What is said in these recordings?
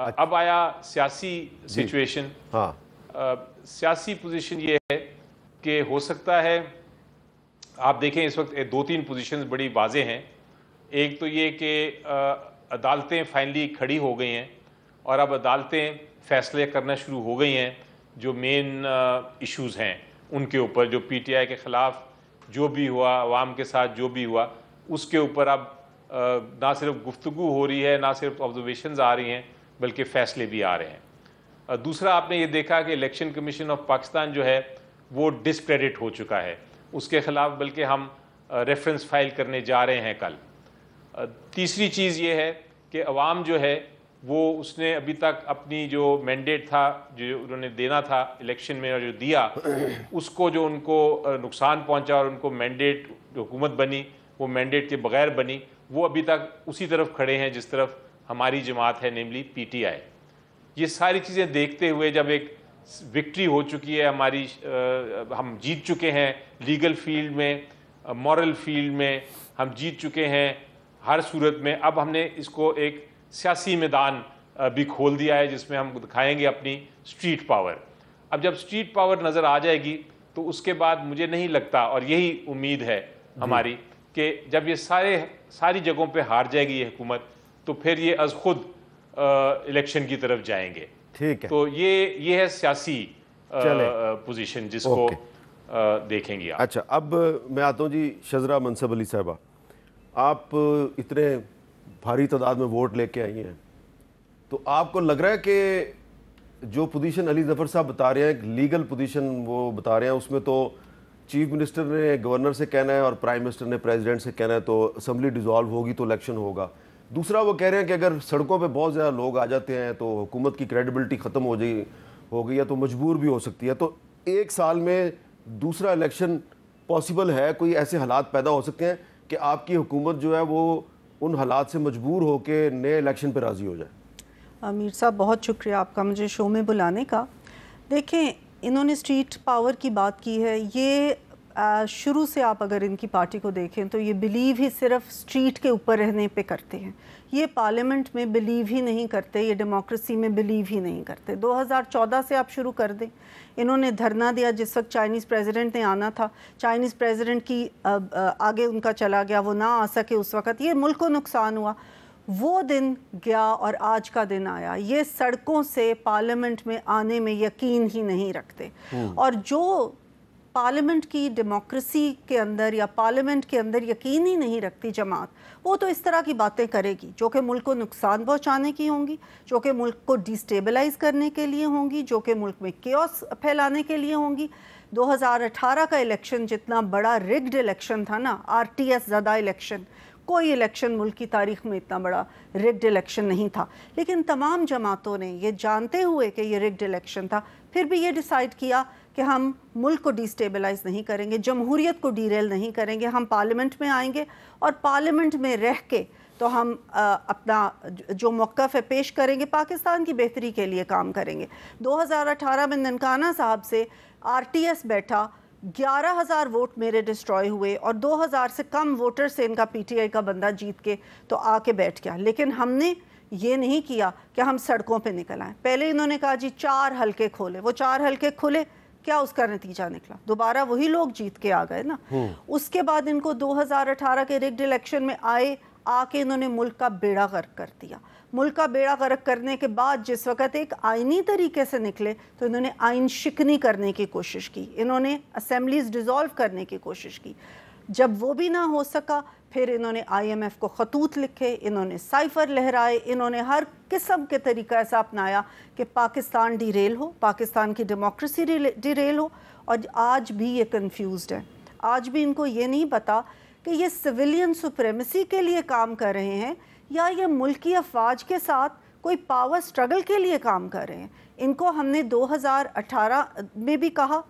اب آیا سیاسی سچویشن. ہاں سیاسی پوزیشن یہ ہے کہ ہو سکتا ہے آپ دیکھیں اس وقت 2-3 پوزیشنز بڑی واضح ہیں. ایک تو یہ کہ عدالتیں فائنلی کھڑی ہو گئی ہیں اور اب عدالتیں فیصلے کرنا شروع ہو گئی ہیں جو مین ایشوز ہیں ان کے اوپر, جو پی ٹی آئی کے خلاف جو بھی ہوا, عوام کے ساتھ جو بھی ہوا, اس کے اوپر اب نہ صرف گفتگو ہو رہی ہے, نہ صرف آبزرویشنز آ رہی ہیں, بلکہ فیصلے بھی آ رہے ہیں. دوسرا آپ نے یہ دیکھا کہ الیکشن کمیشن آف پاکستان جو ہے وہ ڈسکریڈٹ ہو چکا ہے, اس کے خلاف بلکہ ہم ریفرنس فائل کرنے جا رہے ہیں کل. تیسری چیز یہ ہے کہ عوام جو ہے وہ اس نے ابھی تک اپنی جو مینڈیٹ تھا جو انہوں نے دینا تھا الیکشن میں اور جو دیا اس کو جو ان کو نقصان پہنچا اور ان کو مینڈیٹ جو حکومت بنی وہ مینڈیٹ کے بغیر بنی, وہ ابھی تک اسی طرف کھڑے ہیں جس طرف ہماری جماعت ہے, نیملی پی ٹی آئی. یہ ساری چیزیں دیکھتے ہوئے جب ایک وکٹری ہو چکی ہے ہماری, ہم جیت چکے ہیں لیگل فیلڈ میں, مورل فیلڈ میں ہم جیت چکے ہیں ہر صورت میں, اب ہم نے اس کو ایک سیاسی میدان بھی کھول دیا ہے جس میں ہم دکھائیں گے اپنی اسٹریٹ پاور. اب جب اسٹریٹ پاور نظر آ جائے گی تو اس کے بعد مجھے نہیں لگتا, اور یہی امید ہے ہماری, کہ جب یہ ساری جگہوں پہ ہار جائے گی یہ حکومت تو پھر یہ از خود الیکشن کی طرف جائیں گے. ٹھیک ہے, تو یہ ہے سیاسی پوزیشن جس کو دیکھیں گے آپ. اچھا اب میں آتا ہوں جی شذرا منصب علی صاحبہ, آپ اتنے بھاری تعداد میں ووٹ لے کے آئی ہیں, تو آپ کو لگ رہا ہے کہ جو پوزیشن علی ظفر صاحب بتا رہے ہیں, ایک لیگل پوزیشن وہ بتا رہے ہیں, اس میں تو چیف منسٹر نے گورنر سے کہنا ہے اور پرائم منسٹر نے پریزیڈنٹ سے کہنا ہے, تو اسمبلی ڈیزالو ہوگی تو الیکشن ہوگا. دوسرا وہ کہہ رہے ہیں کہ اگر سڑکوں پہ بہت زیادہ لوگ آ جاتے ہیں تو حکومت کی کریڈیبلٹی ختم ہو گئی یا تو مجبور بھی ہو سکتی ہے. تو ایک سال میں دوسرا الیکشن پاسبل ہے؟ کوئی ایسے حالات پیدا ہو سکتے ہیں کہ آپ کی حکومت جو ہے وہ ان حالات سے مجبور ہو کے نئے الیکشن پہ راضی ہو جائے؟ امیر صاحب بہت شکریہ آپ کا مجھے شو میں بلانے کا. دیکھیں انہوں نے اسٹریٹ پاور کی بات کی ہے, یہ شروع سے آپ اگر ان کی پارٹی کو دیکھیں تو یہ بلیو ہی صرف اسٹریٹ کے اوپر رہنے پہ کرتے ہیں, یہ پارلیمنٹ میں بلیو ہی نہیں کرتے, یہ ڈیموکریسی میں بلیو ہی نہیں کرتے. 2014 سے آپ شروع کر دیں, انہوں نے دھرنا دیا جس وقت چائنیز پریزیڈنٹ نے آنا تھا, چائنیز پریزیڈنٹ کی آگے ان کا چلا گیا, وہ نہ آ سکے اس وقت, یہ ملک کو نقصان ہوا. وہ دن گیا اور آج کا دن آیا, یہ سڑکوں سے پارلیمنٹ میں آنے میں یقین ہی نہیں رکھتے. اور جو پارلیمنٹ کی ڈیموکریسی کے اندر یا پارلیمنٹ کے اندر یقین ہی نہیں رکھتی جماعت, وہ تو اس طرح کی باتیں کرے گی جو کہ ملک کو نقصان پہنچانے کی ہوں گی, جو کہ ملک کو ڈیسٹیبلائز کرنے کے لیے ہوں گی, جو کہ ملک میں کیوس پھیلانے کے لیے ہوں گی. 2018 کا الیکشن جتنا بڑا رگڈ الیکشن تھا نا, RTS زدہ الیکشن, کوئی الیکشن ملک کی تاریخ میں اتنا بڑا رگڈ الیکشن نہیں تھا. لیکن تمام جماعتوں نے یہ جانتے ہوئے کہ یہ رگڈ الیکشن تھا پھر بھی یہ ڈیسائیڈ کیا کہ ہم ملک کو ڈیسٹیبلائز نہیں کریں گے, جمہوریت کو ڈیریل نہیں کریں گے, ہم پارلیمنٹ میں آئیں گے اور پارلیمنٹ میں رہ کے تو ہم اپنا جو موقف ہے پیش کریں گے, پاکستان کی بہتری کے لیے کام کریں گے. 2018 میں ننکانہ صاحب سے RTS بیٹھا, 11,000 ووٹ میرے ڈسٹروائے ہوئے اور 2,000 سے کم ووٹر سے ان کا PTI کا بندہ جیت کے تو آ کے بیٹھ گیا. لیکن ہم نے یہ نہیں کیا کہ ہم سڑکوں پہ نکل آئیں. پہلے انہوں نے کہا جی 4 حلقے کھولے, وہ 4 حلقے کھلے, کیا اس کا نتیجہ نکلا؟ دوبارہ وہی لوگ جیت کے آ گئے نا. اس کے بعد ان کو 2018 کے رگڈ الیکشن میں آ کے انہوں نے ملک کا بیڑا غرق کر دیا. ملک کا بیڑا غرق کرنے کے بعد جس وقت ایک آئینی طریقے سے نکلے تو انہوں نے آئین شکنی کرنے کی کوشش کی, انہوں نے اسمبلیز ڈیزالو کرنے کی کوشش کی. جب وہ بھی نہ ہو سکا پھر انہوں نے IMF کو خطوط لکھے, انہوں نے سائفر لہرائے, انہوں نے ہر قسم کے طریقہ ایسا اپنایا کہ پاکستان ڈیریل ہو, پاکستان کی ڈیموکریسی ڈیریل ہو. اور آج بھی یہ کنفیوزڈ ہیں, آج بھی ان کو یہ نہیں پتا کہ یہ سویلین سپریمیسی کے لیے کام کر رہے ہیں یا یہ ملکی افواج کے ساتھ کوئی پاور سٹرگل کے لیے کام کر رہے ہیں. ان کو ہم نے 2018 میں بھی کہا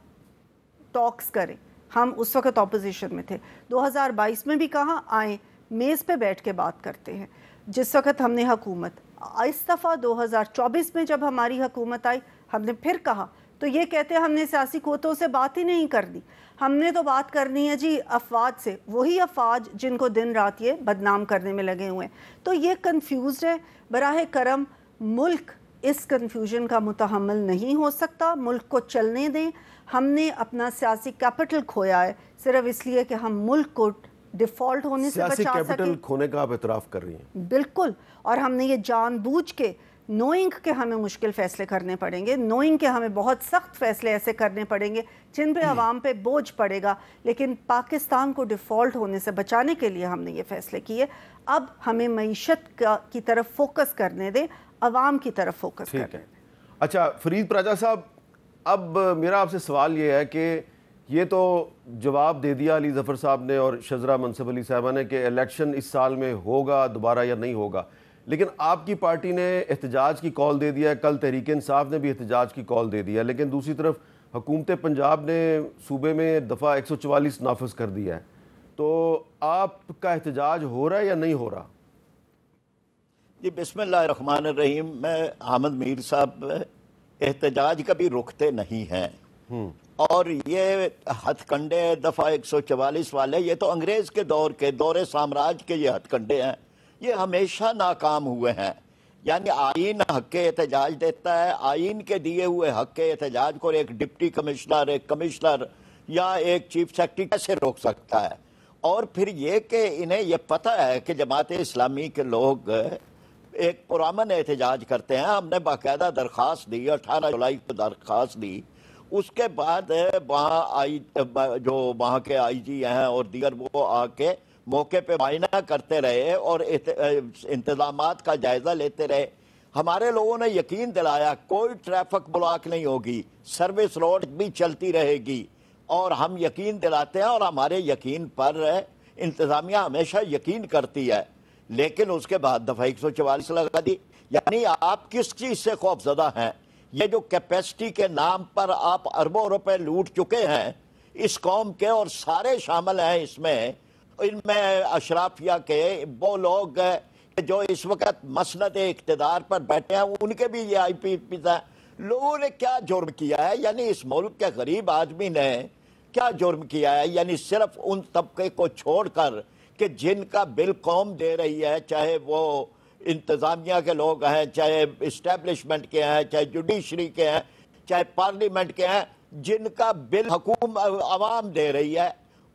ٹاکس کریں, ہم اس وقت اپوزیشن میں تھے. 2022 میں بھی کہا آئیں میز پہ بیٹھ کے بات کرتے ہیں. جس وقت ہم نے حکومت اس دفعہ 2024 میں جب ہماری حکومت آئی ہم نے پھر کہا, تو یہ کہتے ہیں ہم نے سیاسی قوتوں سے بات ہی نہیں کرنی, ہم نے تو بات کرنی ہے جی افواج سے, وہی افواج جن کو دن رات یہ بدنام کرنے میں لگے ہوئے ہیں. تو یہ کنفیوزڈ ہے. براہ کرم ملک اس کنفیوژن کا متحمل نہیں ہو سکتا. ملک کو چلنے دیں. ہم نے اپنا سیاسی کیپٹل کھویا ہے صرف اس لیے کہ ہم ملک کو ڈیفالٹ ہونے سے بچا سکیں. سیاسی کیپٹل کھونے کا آپ اعتراف کر رہی ہیں؟ بالکل. اور ہم نے یہ جان بوجھ کے نوئنگ کہ ہمیں مشکل فیصلے کرنے پڑیں گے, نوئنگ کہ ہمیں بہت سخت فیصلے ایسے کرنے پڑیں گے جن پہ عوام پہ بوجھ پڑے گا, لیکن پاکستان کو ڈیفالٹ ہونے سے بچانے کے لیے ہم نے یہ فیصلے کیے. اب ہمیں معیشت کی طرف فوکس کرنے دیں, عوام کی طرف فوکس کرنے دیں. اچھا فرید پراجا صاحب, اب میرا آپ سے سوال یہ ہے کہ یہ تو جواب دے دیا علی ظفر صاحب نے اور شذرا منصب علی صاحبہ نے کہ الیکشن اس سال میں ہوگا دوبارہ یا نہیں ہوگا, لیکن آپ کی پارٹی نے احتجاج کی کال دے دیا ہے, کل تحریک انصاف نے بھی احتجاج کی کال دے دیا, لیکن دوسری طرف حکومت پنجاب نے صوبے میں دفعہ 144 نافذ کر دیا ہے. تو آپ کا احتجاج ہو رہا ہے یا نہیں ہو رہا؟ جی بسم اللہ الرحمن الرحیم. میں حامد میر صاحب احتجاج کبھی رکتے نہیں ہیں, اور یہ ہتھ کنڈے دفعہ 144 والے یہ تو انگریز کے دور سامراج کے یہ ہتھ کنڈے ہیں, یہ ہمیشہ ناکام ہوئے ہیں. یعنی آئین حق احتجاج دیتا ہے, آئین کے دیے ہوئے حق احتجاج کو ایک ڈپٹی کمشنر, ایک کمشنر یا ایک چیف سیکرٹری کیسے روک سکتا ہے؟ اور پھر یہ کہ انہیں یہ پتہ ہے کہ جماعت اسلامی کے لوگ ایک پرامن احتجاج کرتے ہیں. ہم نے باقاعدہ درخواست دی, 18 جولائی کو درخواست دی. اس کے بعد وہاں جو وہاں کے آئی جی ہیں اور دیگر وہ آ کے موقع پہ معائنہ کرتے رہے اور انتظامات کا جائزہ لیتے رہے. ہمارے لوگوں نے یقین دلایا کوئی ٹریفک بلاک نہیں ہوگی, سروس روڈ بھی چلتی رہے گی, اور ہم یقین دلاتے ہیں اور ہمارے یقین پر انتظامیہ ہمیشہ یقین کرتی ہے. لیکن اس کے بعد دفعہ 144 لگا دی. یعنی آپ کس چیز سے خوف زدہ ہیں؟ یہ جو کیپیسٹی کے نام پر آپ اربوں روپے لوٹ چکے ہیں اس قوم کے, اور سارے شامل ہیں اس میں, ان میں اشرافیہ کے وہ لوگ جو اس وقت مسند اقتدار پر بیٹھے ہیں ان کے بھی یہ آئی پی ہیں. لوگوں نے کیا جرم کیا ہے؟ یعنی اس ملک کے غریب آدمی نے کیا جرم کیا ہے؟ یعنی صرف ان طبقے کو چھوڑ کر کہ جن کا بل قوم دے رہی ہے, چاہے وہ انتظامیہ کے لوگ ہیں, چاہے اسٹیبلشمنٹ کے ہیں, چاہے جوڈیشری کے ہیں, چاہے پارلیمنٹ کے ہیں, جن کا بل حکومت عوام دے رہی ہے,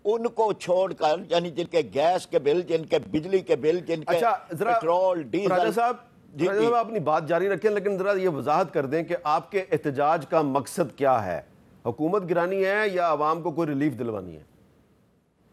ان کو چھوڑ کر, یعنی جن کے گیس کے بل, جن کے بجلی کے بل, جن کے پیٹرول ڈیزل. صاحب آپ اپنی بات جاری رکھیں, لیکن ذرا یہ وضاحت کر دیں کہ آپ کے احتجاج کا مقصد کیا ہے؟ حکومت گرانی ہے یا عوام کو کوئی ریلیف دلوانی ہے؟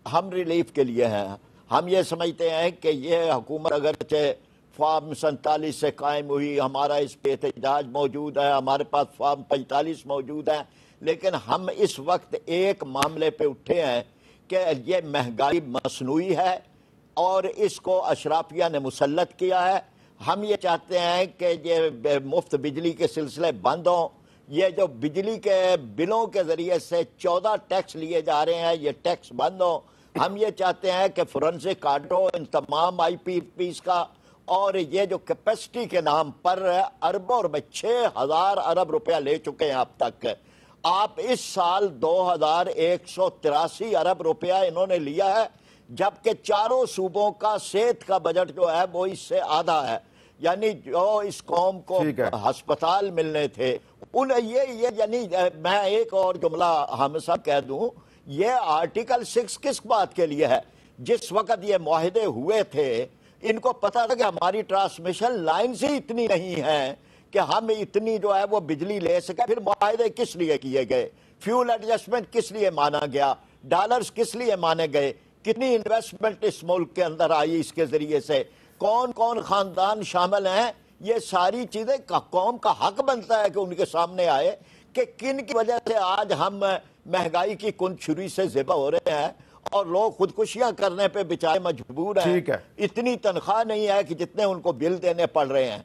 ہم ریلیف کے لیے ہیں. ہم یہ سمجھتے ہیں کہ یہ حکومت اگرچہ فارم 47 سے قائم ہوئی, ہمارا اس پہ احتجاج موجود ہے, ہمارے پاس فارم 45 موجود ہے, لیکن ہم اس وقت ایک معاملے پہ اٹھے ہیں کہ یہ مہنگائی مصنوعی ہے اور اس کو اشرافیہ نے مسلط کیا ہے. ہم یہ چاہتے ہیں کہ یہ مفت بجلی کے سلسلے بند ہوں. یہ جو بجلی کے بلوں کے ذریعے سے 14 ٹیکس لیے جا رہے ہیں, یہ ٹیکس بند ہوں. ہم یہ چاہتے ہیں کہ فورنسک آڈٹ ہو ان تمام آئی پی پیز کا, اور یہ جو کیپیسٹی کے نام پر اربوں روپے 6000 ارب روپیہ لے چکے ہیں اب تک. آپ اس سال 2183 ارب روپیہ انہوں نے لیا ہے, جبکہ چاروں صوبوں کا صحت کا بجٹ جو ہے وہ اس سے آدھا ہے. یعنی جو اس قوم کو ہسپتال ملنے تھے یہ یعنی میں ایک اور جملہ ہم سب کہہ دوں, یہ آرٹیکل 6 کس بات کے لیے ہے؟ جس وقت یہ معاہدے ہوئے تھے ان کو پتا تھا کہ ہماری ٹرانسمیشن لائنز ہی اتنی نہیں ہیں کہ ہم اتنی جو ہے وہ بجلی لے سکیں. پھر معاہدے کس لیے کیے گئے؟ فیول ایڈجسٹمنٹ کس لیے مانا گیا؟ ڈالرز کس لیے مانے گئے؟ کتنی انویسٹمنٹ اس ملک کے اندر آئی اس کے ذریعے سے؟ کون کون خاندان شامل ہیں؟ یہ ساری چیزیں قوم کا حق بنتا ہے کہ ان کے سامنے آئے کہ کن کی وجہ سے آج ہم مہنگائی کی کن چھری سے ذبح ہو رہے ہیں اور لوگ خودکشیاں کرنے پہ بیچارے مجبور ہیں. اتنی تنخواہ نہیں ہے کہ جتنے ان کو بل دینے پڑ رہے ہیں.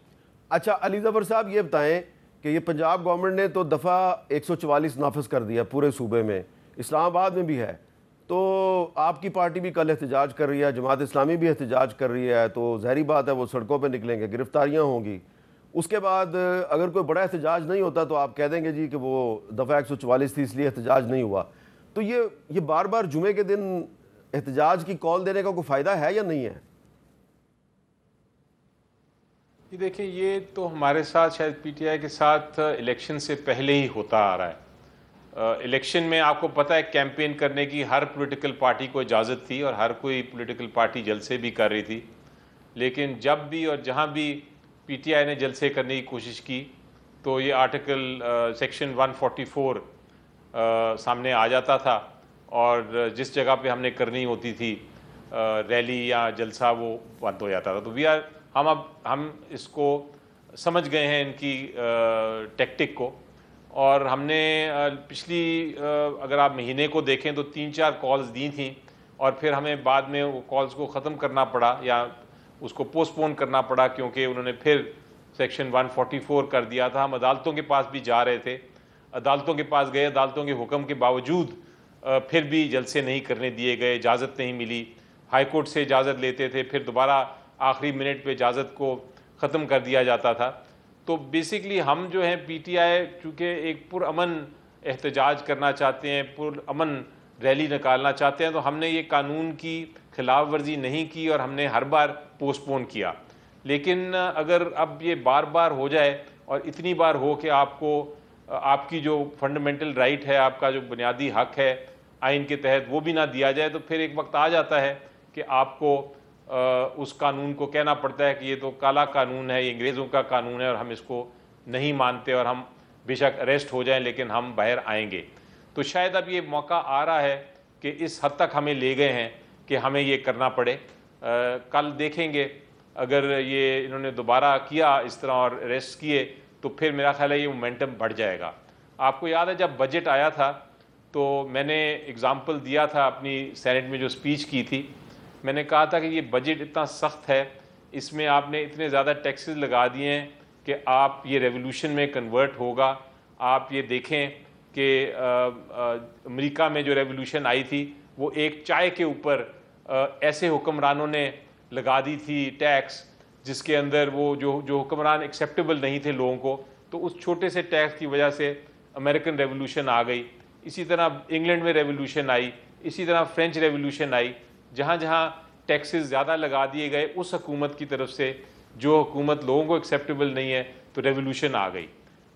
اچھا علی ظفر صاحب یہ بتائیں کہ یہ پنجاب گورنمنٹ نے تو دفعہ 144 نافذ کر دیا پورے صوبے میں, اسلام آباد میں بھی ہے, تو آپ کی پارٹی بھی کل احتجاج کر رہی ہے, جماعت اسلامی بھی احتجاج کر رہی ہے, تو ظاہری بات ہے وہ سڑکوں پہ نکلیں گے, گرفتاریاں ہوں گی. اس کے بعد اگر کوئی بڑا احتجاج نہیں ہوتا تو آپ کہہ دیں گے جی کہ وہ دفعہ 144 تھی اس لیے احتجاج نہیں ہوا. تو یہ بار بار جمعے کے دن احتجاج کی کال دینے کا کوئی فائدہ ہے یا نہیں ہے؟ یہ دیکھیں یہ تو ہمارے ساتھ شاید پی ٹی آئی کے ساتھ الیکشن سے پہلے ہی ہوتا آ رہا ہے. الیکشن میں آپ کو پتہ ہے کیمپین کرنے کی ہر پولیٹیکل پارٹی کو اجازت تھی اور ہر کوئی پولیٹیکل پارٹی جلسے بھی کر رہی تھی, لیکن جب بھی اور جہاں بھی پی ٹی آئی نے جلسے کرنے کی کوشش کی تو یہ آرٹیکل سیکشن 144 سامنے آ جاتا تھا, اور جس جگہ پہ ہم نے کرنی ہوتی تھی ریلی یا جلسہ وہ بند ہو جاتا تھا. تو ہم اس کو سمجھ گئے ہیں ان کی ٹیکٹک کو, اور ہم نے پچھلی اگر آپ مہینے کو دیکھیں تو 3-4 کالز دی تھیں, اور پھر ہمیں بعد میں وہ کالز کو ختم کرنا پڑا یا اس کو پوسٹ پون کرنا پڑا, کیونکہ انہوں نے پھر سیکشن 144 کر دیا تھا. ہم عدالتوں کے پاس بھی جا رہے تھے, عدالتوں کے پاس گئے, عدالتوں کے حکم کے باوجود پھر بھی جلسے نہیں کرنے دیے گئے, اجازت نہیں ملی. ہائی کورٹ سے اجازت لیتے تھے, پھر دوبارہ آخری منٹ پہ اجازت کو ختم کر دیا جاتا تھا. تو بیسیکلی ہم جو ہیں پی ٹی آئی چونکہ ایک پرامن احتجاج کرنا چاہتے ہیں, پرامن ریلی نکالنا چاہتے ہیں, تو ہم نے یہ قانون کی خلاف ورزی نہیں کی اور ہم نے ہر بار پوسٹ پون کیا. لیکن اگر اب یہ بار بار ہو جائے اور اتنی بار ہو کہ آپ کو آپ کی جو فنڈامنٹل رائٹ ہے, آپ کا جو بنیادی حق ہے آئین کے تحت, وہ بھی نہ دیا جائے, تو پھر ایک وقت آ جاتا ہے کہ آپ کو اس قانون کو کہنا پڑتا ہے کہ یہ تو کالا قانون ہے, یہ انگریزوں کا قانون ہے اور ہم اس کو نہیں مانتے, اور ہم بے شک اریسٹ ہو جائیں لیکن ہم باہر آئیں گے. تو شاید اب یہ موقع آ رہا ہے کہ اس حد تک ہمیں لے گئے ہیں کہ ہمیں یہ کرنا پڑے. کل دیکھیں گے اگر یہ انہوں نے دوبارہ کیا اس طرح اور اریسٹ کیے تو پھر میرا خیال ہے یہ مومنٹم بڑھ جائے گا. آپ کو یاد ہے جب بجٹ آیا تھا تو میں نے اگزامپل دیا تھا اپنی سینٹ میں جو اسپیچ کی تھی, میں نے کہا تھا کہ یہ بجٹ اتنا سخت ہے, اس میں آپ نے اتنے زیادہ ٹیکسز لگا دیے ہیں کہ آپ یہ ریولوشن میں کنورٹ ہوگا. آپ یہ دیکھیں کہ امریکہ میں جو ریولوشن آئی تھی وہ ایک چائے کے اوپر ایسے حکمرانوں نے لگا دی تھی ٹیکس جس کے اندر وہ جو حکمران ایکسیپٹیبل نہیں تھے لوگوں کو, تو اس چھوٹے سے ٹیکس کی وجہ سے امریکن ریولوشن آ گئی. اسی طرح انگلینڈ میں ریولوشن آئی, اسی طرح فرینچ ریولوشن آئی. جہاں جہاں ٹیکسز زیادہ لگا دیے گئے اس حکومت کی طرف سے جو حکومت لوگوں کو ایکسیپٹیبل نہیں ہے تو ریولوشن آ گئی.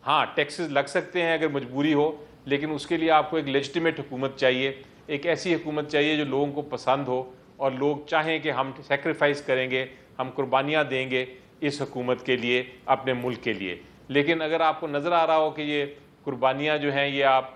ہاں ٹیکسز لگ سکتے ہیں اگر مجبوری ہو, لیکن اس کے لیے آپ کو ایک لیجٹیمیٹ حکومت چاہیے, ایک ایسی حکومت چاہیے جو لوگوں کو پسند ہو اور لوگ چاہیں کہ ہم سیکریفائس کریں گے, ہم قربانیاں دیں گے اس حکومت کے لیے, اپنے ملک کے لیے. لیکن اگر آپ کو نظر آ رہا ہو کہ یہ قربانیاں جو ہیں یہ آپ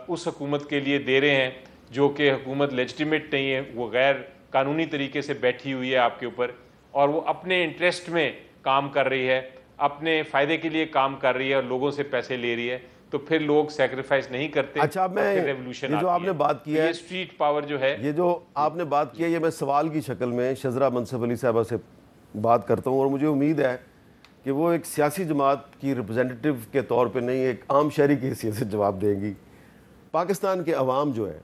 اس حکومت کے لیے دے رہے ہیں جو کہ حکومت لیجٹیمیٹ نہیں ہے, وہ غیر قانونی طریقے سے بیٹھی ہوئی ہے آپ کے اوپر, اور وہ اپنے انٹرسٹ میں کام کر رہی ہے, اپنے فائدے کے لیے کام کر رہی ہے اور لوگوں سے پیسے لے رہی ہے, تو پھر لوگ سیکریفائس نہیں کرتے. اچھا میں ریولوشن جو آپ نے بات کی ہے, یہ اسٹریٹ پاور جو ہے, یہ جو آپ نے بات کی ہے, یہ میں سوال کی شکل میں شذرا منصف علی صاحبہ سے بات کرتا ہوں, اور مجھے امید ہے کہ وہ ایک سیاسی جماعت کی ریپرزینٹیو کے طور پہ نہیں, ایک عام شہری کی حیثیت سے جواب دیں گی. پاکستان کے عوام جو ہے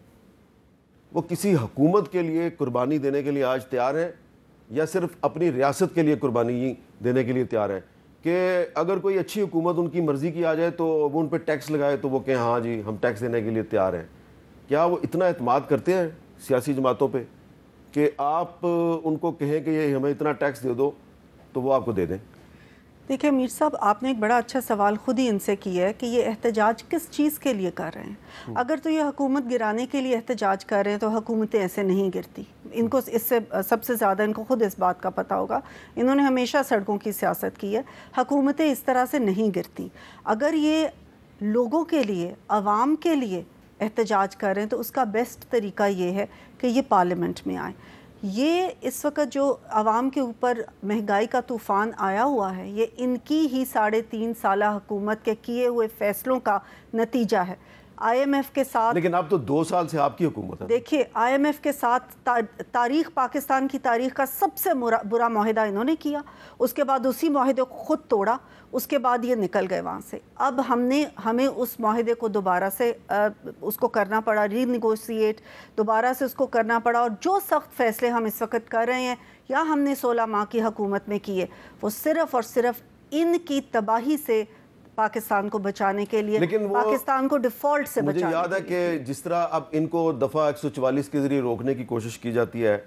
وہ کسی حکومت کے لیے قربانی دینے کے لیے آج تیار ہیں, یا صرف اپنی ریاست کے لیے قربانی دینے کے لیے تیار ہیں کہ اگر کوئی اچھی حکومت ان کی مرضی کی آ جائے تو وہ ان پہ ٹیکس لگائے تو وہ کہیں ہاں جی ہم ٹیکس دینے کے لیے تیار ہیں؟ کیا وہ اتنا اعتماد کرتے ہیں سیاسی جماعتوں پہ کہ آپ ان کو کہیں کہ یہ ہمیں اتنا ٹیکس دے دو تو وہ آپ کو دے دیں؟ دیکھیں میر صاحب, آپ نے ایک بڑا اچھا سوال خود ہی ان سے کیا ہے کہ یہ احتجاج کس چیز کے لیے کر رہے ہیں. اگر تو یہ حکومت گرانے کے لیے احتجاج کر رہے ہیں تو حکومتیں ایسے نہیں گرتی. ان کو اس سے سب سے زیادہ ان کو خود اس بات کا پتہ ہوگا, انہوں نے ہمیشہ سڑکوں کی سیاست کی ہے. حکومتیں اس طرح سے نہیں گرتی. اگر یہ لوگوں کے لیے, عوام کے لیے احتجاج کر رہے ہیں تو اس کا بیسٹ طریقہ یہ ہے کہ یہ پارلیمنٹ میں آئیں. یہ اس وقت جو عوام کے اوپر مہنگائی کا طوفان آیا ہوا ہے یہ ان کی ہی 3.5 سالہ حکومت کے کیے ہوئے فیصلوں کا نتیجہ ہے. آئی ایم ایف کے ساتھ, لیکن اب تو 2 سال سے آپ کی حکومت ہے. دیکھیے آئی ایم ایف کے ساتھ تاریخ, پاکستان کی تاریخ کا سب سے برا معاہدہ انہوں نے کیا, اس کے بعد اسی معاہدے کو خود توڑا, اس کے بعد یہ نکل گئے وہاں سے. اب ہمیں اس معاہدے کو دوبارہ سے اس کو کرنا پڑا, ری نیگوشیٹ دوبارہ سے اس کو کرنا پڑا, اور جو سخت فیصلے ہم اس وقت کر رہے ہیں یا ہم نے 16 ماہ کی حکومت میں کیے وہ صرف اور صرف ان کی تباہی سے پاکستان کو بچانے کے لیے, پاکستان کو ڈیفالٹ سے بچانے. مجھے یاد ہے کہ جس طرح اب ان کو دفعہ 144 کے ذریعے روکنے کی کوشش کی جاتی ہے,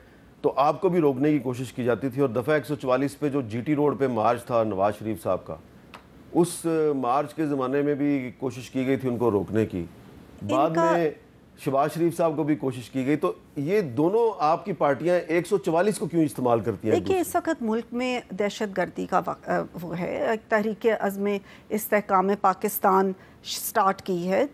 تو آپ کو بھی روکنے کی کوشش کی جاتی تھی, اور دفعہ 144 پہ جو جی ٹی روڈ پہ مارچ تھا نواز شریف صاحب کا, اس مارچ کے زمانے میں بھی کوشش کی گئی تھی ان کو روکنے کی, بعد میں شہباز شریف صاحب کو بھی کوشش کی گئی. تو یہ دونوں آپ کی پارٹیاں 144 کو کیوں استعمال کرتی ہیں؟ دیکھیے اس وقت ملک میں دہشت گردی کا وہ ہے, تحریک عزم استحکام پاکستان سٹارٹ کی ہے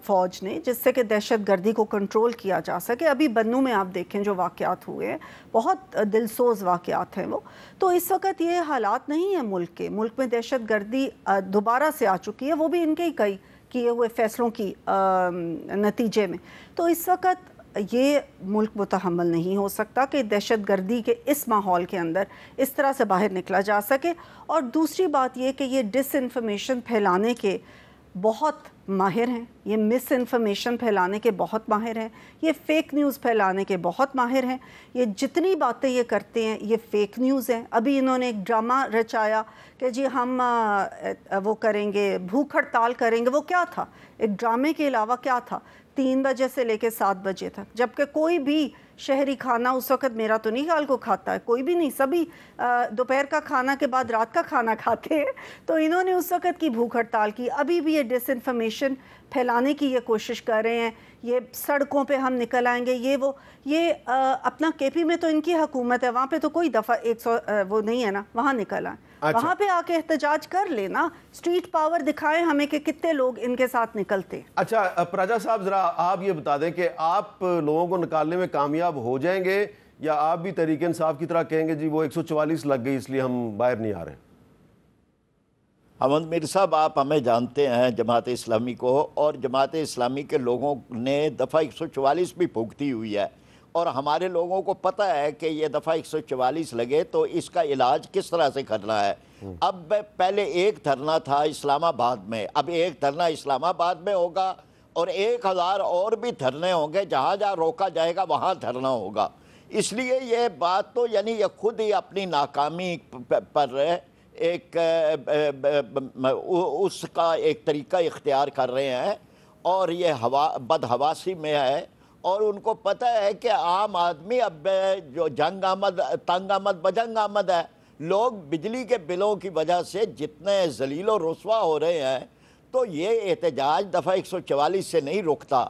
فوج نے, جس سے کہ دہشت گردی کو کنٹرول کیا جا سکے. ابھی بنوں میں آپ دیکھیں جو واقعات ہوئے ہیں, بہت دلسوز واقعات ہیں وہ. تو اس وقت یہ حالات نہیں ہیں ملک کے, ملک میں دہشت گردی دوبارہ سے آ چکی ہے, وہ بھی ان کے ہی کئی کیے ہوئے فیصلوں کی نتیجے میں. تو اس وقت یہ ملک متحمل نہیں ہو سکتا کہ دہشت گردی کے اس ماحول کے اندر اس طرح سے باہر نکلا جا سکے. اور دوسری بات یہ کہ یہ ڈس انفارمیشن پھیلانے کے بہت ماہر ہیں, یہ مس انفارمیشن پھیلانے کے بہت ماہر ہیں, یہ فیک نیوز پھیلانے کے بہت ماہر ہیں. یہ جتنی باتیں یہ کرتے ہیں یہ فیک نیوز ہیں. ابھی انہوں نے ایک ڈرامہ رچایا کہ جی ہم وہ کریں گے, بھوک ہڑتال کریں گے. وہ کیا تھا؟ ایک ڈرامے کے علاوہ کیا تھا؟ 3 بجے سے لے کے 7 بجے تک, جبکہ کوئی بھی شہری کھانا اس وقت میرا تو نہیں خیال کو کھاتا ہے, کوئی بھی نہیں, سبھی دوپہر کا کھانا کے بعد رات کا کھانا کھاتے ہیں. تو انہوں نے اس وقت کی بھوک ہڑتال کی. ابھی بھی یہ ڈس انفارمیشن پھیلانے کی یہ کوشش کر رہے ہیں, یہ سڑکوں پہ ہم نکل آئیں گے, یہ اپنا کے پی میں تو ان کی حکومت ہے, وہاں پہ تو کوئی دفعہ 100 وہ نہیں ہے نا, وہاں نکل آئیں. وہاں پہ آ کے احتجاج کر لینا, اسٹریٹ پاور دکھائیں ہمیں کہ کتنے لوگ ان کے ساتھ نکلتے. اچھا پراجا صاحب, ذرا آپ یہ بتا دیں کہ آپ لوگوں کو نکالنے میں کامیاب ہو جائیں گے, یا آپ بھی تحریک انصاف کی طرح کہیں گے جی وہ 144 لگ گئی اس لیے ہم باہر نہیں آ رہے؟ احمد میر صاحب, آپ ہمیں جانتے ہیں جماعت اسلامی کو, اور جماعت اسلامی کے لوگوں نے دفعہ 144 بھی بھگتی ہوئی ہے, اور ہمارے لوگوں کو پتہ ہے کہ یہ دفعہ 144 لگے تو اس کا علاج کس طرح سے کرنا ہے. اب پہلے ایک دھرنا تھا اسلام آباد میں, اب ایک دھرنا اسلام آباد میں ہوگا, اور 1000 اور بھی دھرنے ہوں گے, جہاں جہاں روکا جائے گا وہاں دھرنا ہوگا. اس لیے یہ بات تو یعنی یہ خود ہی اپنی ناکامی پر ایک اس کا ایک طریقہ اختیار کر رہے ہیں, اور یہ بدحواسی میں ہے. اور ان کو پتہ ہے کہ عام آدمی اب جو جنگ آمد تنگ آمد بجنگ آمد ہے, لوگ بجلی کے بلوں کی وجہ سے جتنے ذلیل و رسوا ہو رہے ہیں, تو یہ احتجاج دفعہ 144 سے نہیں رکتا.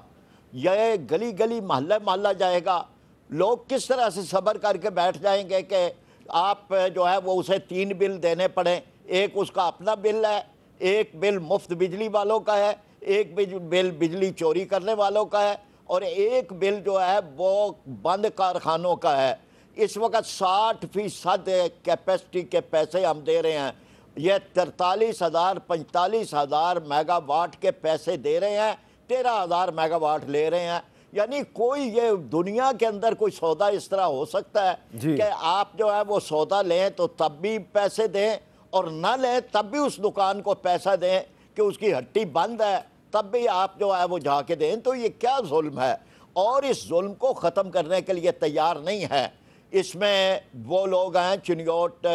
یہ گلی گلی محلہ محلہ جائے گا. لوگ کس طرح سے صبر کر کے بیٹھ جائیں گے کہ آپ جو ہے وہ اسے 3 بل دینے پڑیں, ایک اس کا اپنا بل ہے, ایک بل مفت بجلی والوں کا ہے, ایک بل بجلی چوری کرنے والوں کا ہے, اور ایک بل جو ہے وہ بند کارخانوں کا ہے. اس وقت 60% کیپیسٹی کے پیسے ہم دے رہے ہیں, یہ 43,000 45,000 میگا واٹ کے پیسے دے رہے ہیں, 13,000 میگا واٹ لے رہے ہیں. یعنی کوئی یہ دنیا کے اندر کوئی سودا اس طرح ہو سکتا ہے کہ آپ جو ہے وہ سودا لیں تو تب بھی پیسے دیں, اور نہ لیں تب بھی اس دکان کو پیسہ دیں کہ اس کی ہٹی بند ہے, تب بھی آپ جو ہے وہ جا کے دیں. تو یہ کیا ظلم ہے, اور اس ظلم کو ختم کرنے کے لیے تیار نہیں ہے. اس میں وہ لوگ ہیں, چنیوٹ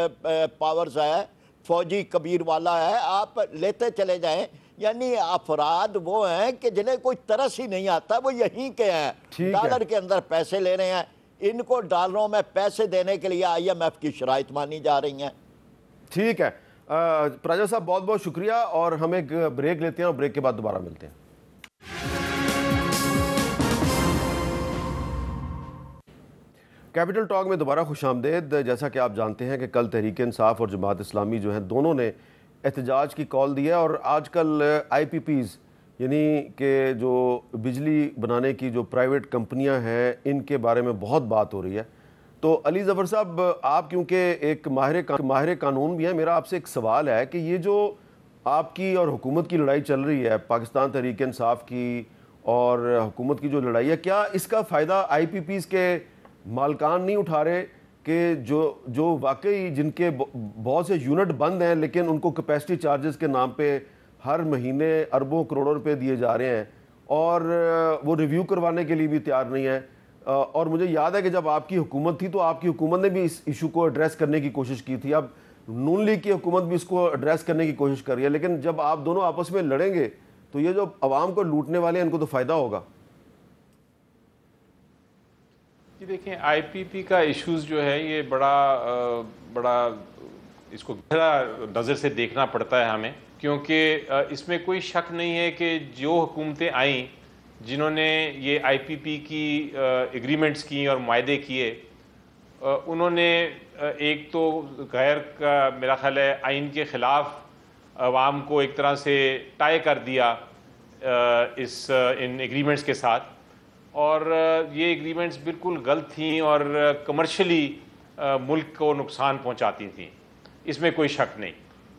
پاورز ہے, فوجی کبیر والا ہے, آپ لیتے چلے جائیں. یعنی افراد وہ ہیں کہ جنہیں کوئی ترس ہی نہیں آتا, وہ یہیں کے ہیں, ڈالر کے اندر پیسے لے رہے ہیں. ان کو ڈالروں میں پیسے دینے کے لیے IMF کی شرائط مانی جا رہی ہیں. ٹھیک ہے پراجا صاحب, بہت بہت شکریہ, اور ہم ایک بریک لیتے ہیں اور بریک کے بعد دوبارہ ملتے ہیں. کیپٹل ٹاک میں دوبارہ خوش آمدید. جیسا کہ آپ جانتے ہیں کہ کل تحریک انصاف اور جماعت اسلامی جو ہیں دونوں نے احتجاج کی کال دی ہے, اور آج کل IPPs یعنی کہ جو بجلی بنانے کی جو پرائیویٹ کمپنیاں ہیں ان کے بارے میں بہت بات ہو رہی ہے. تو علی ظفر صاحب, آپ کیونکہ ایک ماہر قانون بھی ہیں, میرا آپ سے ایک سوال ہے کہ یہ جو آپ کی اور حکومت کی لڑائی چل رہی ہے, پاکستان تحریک انصاف کی اور حکومت کی جو لڑائی ہے, کیا اس کا فائدہ IPPs کے مالکان نہیں اٹھا رہے کہ جو واقعی جن کے بہت سے یونٹ بند ہیں لیکن ان کو کیپیسٹی چارجز کے نام پہ ہر مہینے اربوں کروڑوں روپے دیے جا رہے ہیں, اور وہ ریویو کروانے کے لیے بھی تیار نہیں ہے. اور مجھے یاد ہے کہ جب آپ کی حکومت تھی تو آپ کی حکومت نے بھی اس ایشو کو ایڈریس کرنے کی کوشش کی تھی. اب نون لیگ کی حکومت بھی اس کو ایڈریس کرنے کی کوشش کر رہی ہے, لیکن جب آپ دونوں آپس میں لڑیں گے تو یہ جو عوام کو لوٹنے والے ہیں ان کو تو فائدہ ہوگا. جی دیکھیں آئی پی پی کا ایشوز جو ہے یہ بڑا اس کو گہرا نظر سے دیکھنا پڑتا ہے ہمیں، کیونکہ اس میں کوئی شک نہیں ہے کہ جو حکومتیں آئیں جنہوں نے یہ آئی پی پی کی ایگریمنٹس کی اور معاہدے کیے، انہوں نے ایک تو غیر کا میرا خیال ہے آئین کے خلاف عوام کو ایک طرح سے ٹائی کر دیا ان ایگریمنٹس کے ساتھ، اور یہ ایگریمنٹس بالکل غلط تھیں اور کمرشلی ملک کو نقصان پہنچاتی تھیں، اس میں کوئی شک نہیں.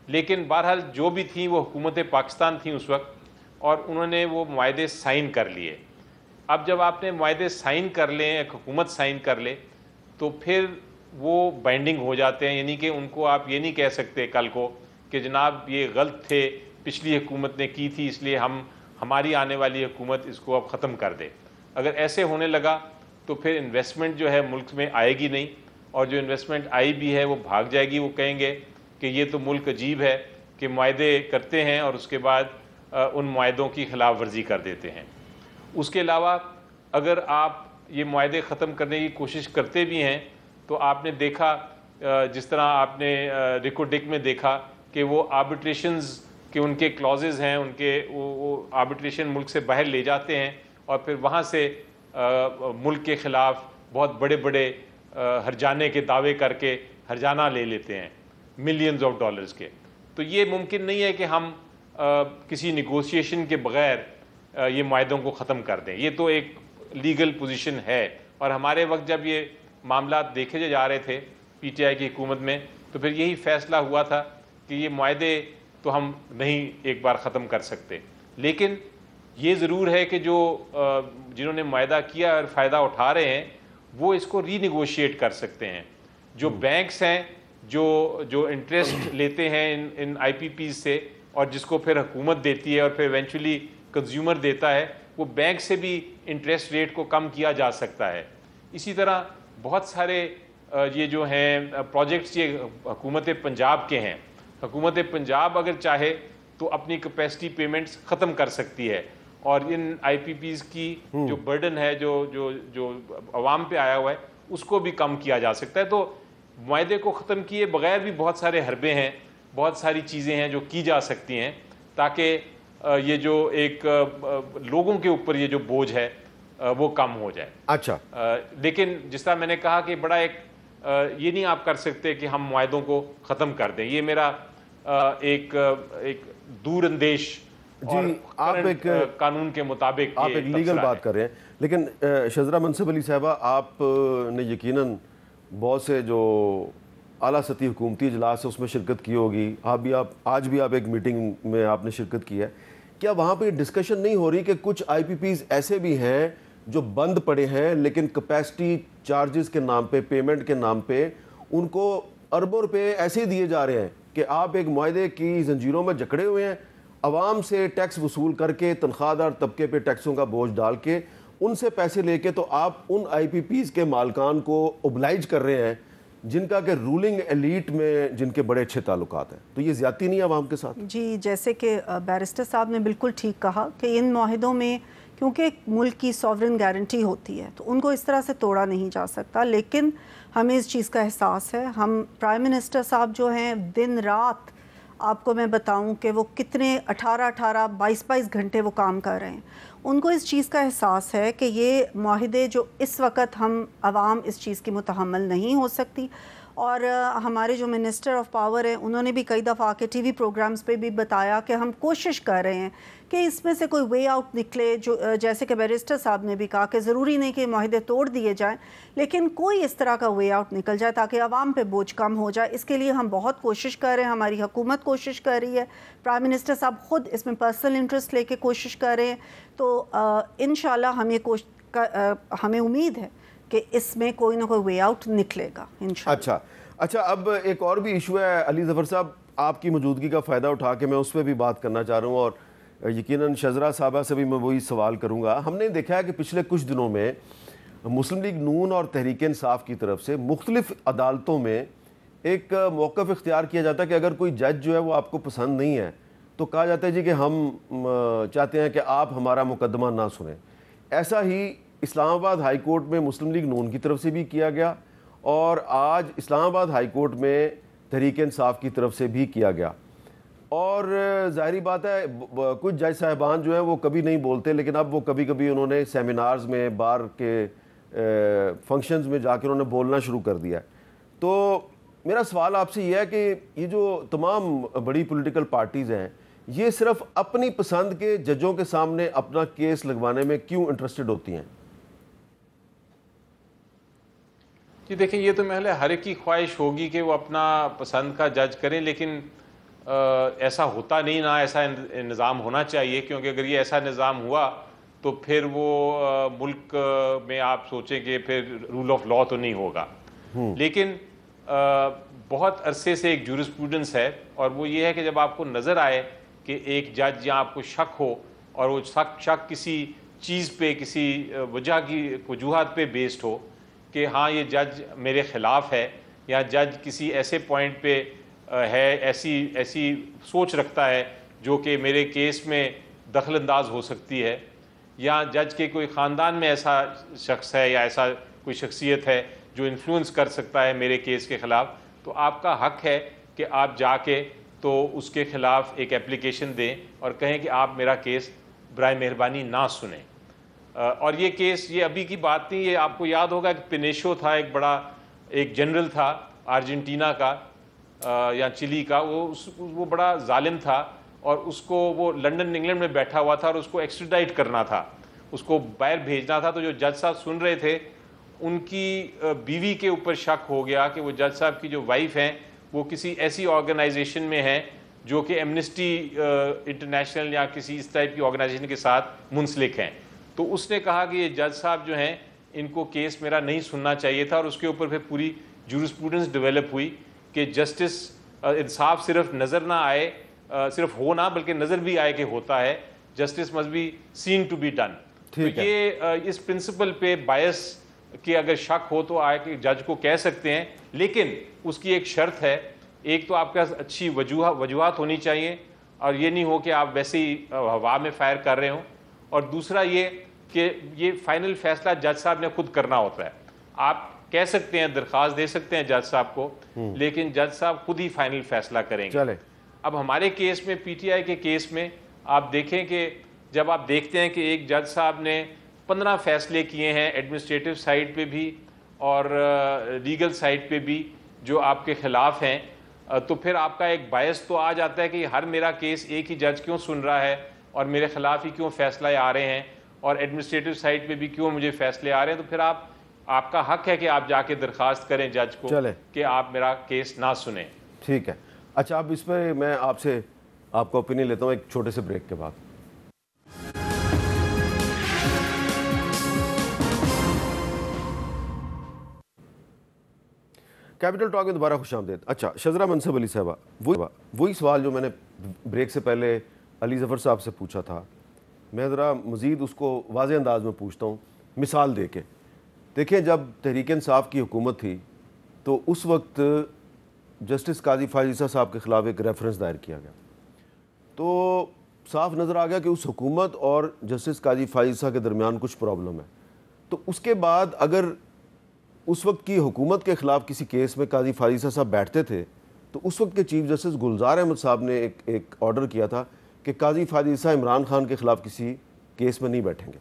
لیکن بہرحال جو بھی تھیں وہ حکومت پاکستان تھیں اس وقت، اور انہوں نے وہ معاہدے سائن کر لیے. اب جب آپ نے معاہدے سائن کر لیں، ایک حکومت سائن کر لے، تو پھر وہ بائنڈنگ ہو جاتے ہیں. یعنی کہ ان کو آپ یہ نہیں کہہ سکتے کل کو کہ جناب یہ غلط تھے، پچھلی حکومت نے کی تھی، اس لیے ہماری آنے والی حکومت اس کو اب ختم کر دے. اگر ایسے ہونے لگا تو پھر انویسٹمنٹ جو ہے ملک میں آئے گی نہیں، اور جو انویسٹمنٹ آئی بھی ہے وہ بھاگ جائے گی. وہ کہیں گے کہ یہ تو ملک عجیب ہے کہ معاہدے کرتے ہیں اور اس کے بعد ان معاہدوں کی خلاف ورزی کر دیتے ہیں. اس کے علاوہ اگر آپ یہ معاہدے ختم کرنے کی کوشش کرتے بھی ہیں تو آپ نے دیکھا جس طرح آپ نے ریکو ڈک میں دیکھا کہ وہ آربیٹریشنز کے ان کے کلازز ہیں، ان کے وہ آربیٹریشن ملک سے باہر لے جاتے ہیں اور پھر وہاں سے ملک کے خلاف بہت بڑے بڑے ہرجانے کے دعوے کر کے ہرجانہ لے لیتے ہیں ملینز آف ڈالرز کے. تو یہ ممکن نہیں ہے کہ ہم کسی نیگوشیشن کے بغیر یہ معاہدوں کو ختم کر دیں. یہ تو ایک لیگل پوزیشن ہے، اور ہمارے وقت جب یہ معاملات دیکھے جا رہے تھے پی ٹی آئی کی حکومت میں تو پھر یہی فیصلہ ہوا تھا کہ یہ معاہدے تو ہم نہیں ایک بار ختم کر سکتے. لیکن یہ ضرور ہے کہ جنہوں نے معاہدہ کیا اور فائدہ اٹھا رہے ہیں وہ اس کو ری نیگوشیٹ کر سکتے ہیں. جو بینکس ہیں جو انٹرسٹ لیتے ہیں ان آئی پی پیز سے، اور جس کو پھر حکومت دیتی ہے اور پھر ایونچولی کنزیومر دیتا ہے، وہ بینک سے بھی انٹرسٹ ریٹ کو کم کیا جا سکتا ہے. اسی طرح بہت سارے یہ جو ہیں پروجیکٹس یہ حکومت پنجاب کے ہیں. حکومت پنجاب اگر چاہے تو اپنی کیپیسٹی پیمنٹس ختم کر سکتی ہے، اور ان آئی پی پیز کی جو برڈن ہے جو عوام پہ آیا ہوا ہے اس کو بھی کم کیا جا سکتا ہے. تو معاہدے کو ختم کیے بغیر بھی بہت سارے حربے ہیں، بہت ساری چیزیں ہیں جو کی جا سکتی ہیں تاکہ یہ جو ایک لوگوں کے اوپر یہ جو بوجھ ہے وہ کم ہو جائے. اچھا، لیکن جس طرح میں نے کہا کہ بڑا ایک یہ نہیں آپ کر سکتے کہ ہم معاہدوں کو ختم کر دیں. یہ میرا ایک دور اندیش جی، آپ ایک قانون کے مطابق آپ ایک لیگل بات کر رہے ہیں، لیکن شذرا منصب علی صاحبہ، آپ نے یقیناً بہت سے جو اعلیٰ سطحی حکومتی اجلاس ہے اس میں شرکت کی ہوگی. آج بھی آپ ایک میٹنگ میں آپ نے شرکت کی ہے. کیا وہاں پہ ڈسکشن نہیں ہو رہی کہ کچھ آئی پی پیز ایسے بھی ہیں جو بند پڑے ہیں لیکن کیپیسٹی چارجز کے نام پہ، پیمنٹ کے نام پہ ان کو اربوں روپے ایسے دیے جا رہے ہیں کہ آپ ایک معاہدے کی زنجیروں میں جکڑے ہوئے ہیں، عوام سے ٹیکس وصول کر کے، تنخواہ دار طبقے پہ ٹیکسوں کا بوجھ ڈال کے، ان سے پیسے لے کے، تو آپ ان آئی پی پیز کے مالکان کو اوبلائج کر رہے ہیں جن کا کہ رولنگ ایلیٹ میں جن کے بڑے اچھے تعلقات ہیں. تو یہ زیادتی نہیں ہے عوام کے ساتھ؟ جی، جیسے کہ بیرسٹر صاحب نے بالکل ٹھیک کہا کہ ان معاہدوں میں کیونکہ ملک کی سوورن گارنٹی ہوتی ہے تو ان کو اس طرح سے توڑا نہیں جا سکتا. لیکن ہمیں اس چیز کا احساس ہے. ہم پرائم منسٹر صاحب جو ہیں دن رات، آپ کو میں بتاؤں کہ وہ کتنے 22 گھنٹے وہ کام کر رہے ہیں. ان کو اس چیز کا احساس ہے کہ یہ معاہدے جو اس وقت ہم عوام اس چیز کی متحمل نہیں ہو سکتی. اور ہمارے جو منسٹر آف پاور ہیں انہوں نے بھی کئی دفعہ کے ٹی وی پروگرامز پہ بھی بتایا کہ ہم کوشش کر رہے ہیں کہ اس میں سے کوئی وے آؤٹ نکلے. جو جیسے کہ بیرسٹر صاحب نے بھی کہا کہ ضروری نہیں کہ معاہدے توڑ دیے جائیں، لیکن کوئی اس طرح کا وے آؤٹ نکل جائے تاکہ عوام پہ بوجھ کم ہو جائے. اس کے لیے ہم بہت کوشش کر رہے ہیں، ہماری حکومت کوشش کر رہی ہے، پرائم منسٹر صاحب خود اس میں پرسنل انٹرسٹ لے کے کوشش کر رہے ہیں. تو انشاءاللہ ہمیں امید ہے کہ اس میں کوئی نہ کوئی وے آؤٹ نکلے گا انشاءاللہ. اچھا، اب ایک اور بھی ایشو ہے علی ظفر صاحب، آپ کی موجودگی کا فائدہ اٹھا کے میں اس پہ بھی بات کرنا چاہ رہا ہوں، اور یقیناً شذرا صاحبہ سے بھی میں وہی سوال کروں گا. ہم نے دیکھا ہے کہ پچھلے کچھ دنوں میں مسلم لیگ نون اور تحریک انصاف کی طرف سے مختلف عدالتوں میں ایک موقف اختیار کیا جاتا ہے کہ اگر کوئی جج جو ہے وہ آپ کو پسند نہیں ہے تو کہا جاتا ہے جی کہ ہم چاہتے ہیں کہ آپ ہمارا مقدمہ نہ سنیں. ایسا ہی اسلام آباد ہائی کورٹ میں مسلم لیگ نون کی طرف سے بھی کیا گیا اور آج اسلام آباد ہائی کورٹ میں تحریک انصاف کی طرف سے بھی کیا گیا. اور ظاہری بات ہے کچھ جج صاحبان جو ہیں وہ کبھی نہیں بولتے, لیکن اب وہ کبھی کبھی انہوں نے سیمینارز میں بار کے فنکشنز میں جا کے انہوں نے بولنا شروع کر دیا. تو میرا سوال آپ سے یہ ہے کہ یہ جو تمام بڑی پولیٹیکل پارٹیز ہیں یہ صرف اپنی پسند کے ججوں کے سامنے اپنا کیس لگوانے میں کیوں انٹرسٹڈ ہوتی ہیں؟ جی دیکھیں, یہ تو محل ہر ایک کی خواہش ہوگی کہ وہ اپنا پسند کا جج کریں, لیکن ایسا ہوتا نہیں, نہ ایسا نظام ہونا چاہیے, کیونکہ اگر یہ ایسا نظام ہوا تو پھر وہ ملک میں آپ سوچیں کہ پھر رول آف لا تو نہیں ہوگا. لیکن بہت عرصے سے ایک جورسپروڈنس ہے, اور وہ یہ ہے کہ جب آپ کو نظر آئے کہ ایک جج یا آپ کو شک ہو اور وہ شک کسی چیز پہ, کسی وجہ کی وجوہات پہ بیسڈ ہو کہ ہاں یہ جج میرے خلاف ہے, یا جج کسی ایسے پوائنٹ پہ ہے, ایسی سوچ رکھتا ہے جو کہ میرے کیس میں دخل انداز ہو سکتی ہے, یا جج کے کوئی خاندان میں ایسا شخص ہے یا ایسا کوئی شخصیت ہے جو انفلوئنس کر سکتا ہے میرے کیس کے خلاف, تو آپ کا حق ہے کہ آپ جا کے تو اس کے خلاف ایک ایپلیکیشن دیں اور کہیں کہ آپ میرا کیس برائے مہربانی نہ سنیں. اور یہ کیس یہ ابھی کی بات نہیں, یہ آپ کو یاد ہوگا کہ پینیشو تھا, ایک جنرل تھا ارجنٹینا کا یا چلی کا, وہ بڑا ظالم تھا, اور اس کو وہ لنڈن انگلینڈ میں بیٹھا ہوا تھا اور اس کو ایکسٹریڈائٹ کرنا تھا, اس کو باہر بھیجنا تھا. تو جو جج صاحب سن رہے تھے ان کی بیوی کے اوپر شک ہو گیا کہ وہ جج صاحب کی جو وائف ہیں وہ کسی ایسی آرگنائزیشن میں ہیں جو کہ ایمنسٹی انٹرنیشنل یا کسی اس ٹائپ کی آرگنائزیشن کے ساتھ منسلک ہیں. تو اس نے کہا کہ یہ جج صاحب جو ہیں ان کو کیس میرا نہیں سننا چاہیے تھا, اور اس کے اوپر پھر پوری جورسپروڈنس ڈیولپ ہوئی کہ جسٹس انصاف صرف نظر نہ آئے, صرف ہو نہ بلکہ نظر بھی آئے کہ ہوتا ہے, justice must be seen to be done. تو یہ اس پرنسپل پہ بائس کہ اگر شک ہو تو آئے کہ جج کو کہہ سکتے ہیں, لیکن اس کی ایک شرط ہے, ایک تو آپ کے پاس اچھی وجوہات ہونی چاہیے اور یہ نہیں ہو کہ آپ ویسے ہی ہوا میں فائر کر رہے ہوں, اور دوسرا یہ کہ یہ فائنل فیصلہ جج صاحب نے خود کرنا ہوتا ہے. آپ کہہ سکتے ہیں, درخواست دے سکتے ہیں جج صاحب کو, لیکن جج صاحب خود ہی فائنل فیصلہ کریں گے. اب ہمارے کیس میں, پی ٹی آئی کے کیس میں, آپ دیکھیں کہ جب آپ دیکھتے ہیں کہ ایک جج صاحب نے 15 فیصلے کیے ہیں ایڈمنسٹریٹو سائڈ پہ بھی اور لیگل سائڈ پہ بھی جو آپ کے خلاف ہیں, تو پھر آپ کا ایک بائس تو آ جاتا ہے کہ ہر میرا کیس ایک ہی جج کیوں سن رہا ہے اور میرے خلاف ہی کیوں فیصلے آ رہے ہیں, اور ایڈمنسٹریٹو سائڈ پہ بھی کیوں مجھے فیصلے آ رہے ہیں. تو پھر آپ کا حق ہے کہ آپ جا کے درخواست کریں جج کو کہ آپ میرا کیس نہ سنیں. ٹھیک ہے. اچھا, اب اس پہ میں آپ سے آپ کا اوپینین لیتا ہوں ایک چھوٹے سے بریک کے بعد. کیپٹل ٹاک میں دوبارہ خوش آمدید. اچھا, شذرا منصب علی صاحبہ, وہی سوال جو میں نے بریک سے پہلے علی ظفر صاحب سے پوچھا تھا, میں ذرا مزید اس کو واضح انداز میں پوچھتا ہوں, مثال دے کے. دیکھیں, جب تحریک انصاف کی حکومت تھی تو اس وقت جسٹس قاضی فائز عیسیٰ صاحب کے خلاف ایک ریفرنس دائر کیا گیا, تو صاف نظر آ گیا کہ اس حکومت اور جسٹس قاضی فائز عیسیٰ کے درمیان کچھ پرابلم ہے. تو اس کے بعد اگر اس وقت کی حکومت کے خلاف کسی کیس میں قاضی فائز عیسیٰ صاحب بیٹھتے تھے تو اس وقت کے چیف جسٹس گلزار احمد صاحب نے ایک آرڈر کیا تھا کہ قاضی فائز عیسیٰ عمران خان کے خلاف کسی کیس میں نہیں بیٹھیں گے.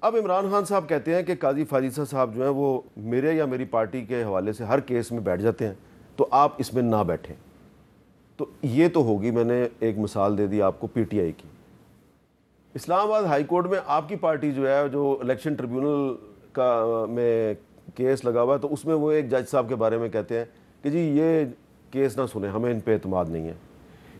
اب عمران خان صاحب کہتے ہیں کہ قاضی فائز عیسیٰ صاحب جو ہیں وہ میرے یا میری پارٹی کے حوالے سے ہر کیس میں بیٹھ جاتے ہیں, تو آپ اس میں نہ بیٹھیں. تو یہ تو ہوگی, میں نے ایک مثال دے دی آپ کو پی ٹی آئی کی. اسلام آباد ہائی کورٹ میں آپ کی پارٹی جو ہے, جو الیکشن ٹریبیونل کا میں کیس لگا ہوا ہے, تو اس میں وہ ایک جج صاحب کے بارے میں کہتے ہیں کہ جی یہ کیس نہ سنیں, ہمیں ان پہ اعتماد نہیں ہے.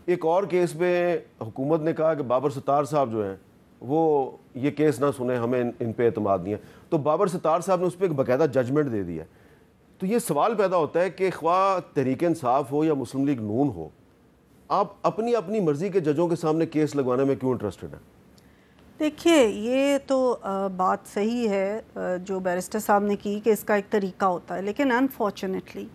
ایک اور کیس میں حکومت نے کہا کہ بابر ستار صاحب جو ہیں وہ یہ کیس نہ سنیں, ہمیں ان پہ اعتماد نہیں ہے. تو بابر ستار صاحب نے اس پہ ایک باقاعدہ ججمنٹ دے دیا ہے. تو یہ سوال پیدا ہوتا ہے کہ خواہ تحریک انصاف ہو یا مسلم لیگ نون ہو, آپ اپنی مرضی کے ججوں کے سامنے کیس لگوانے میں کیوں انٹرسٹڈ ہیں؟ دیکھیے, یہ تو بات صحیح ہے جو بیرسٹر صاحب نے کی کہ اس کا ایک طریقہ ہوتا ہے, لیکن انفارچونیٹلی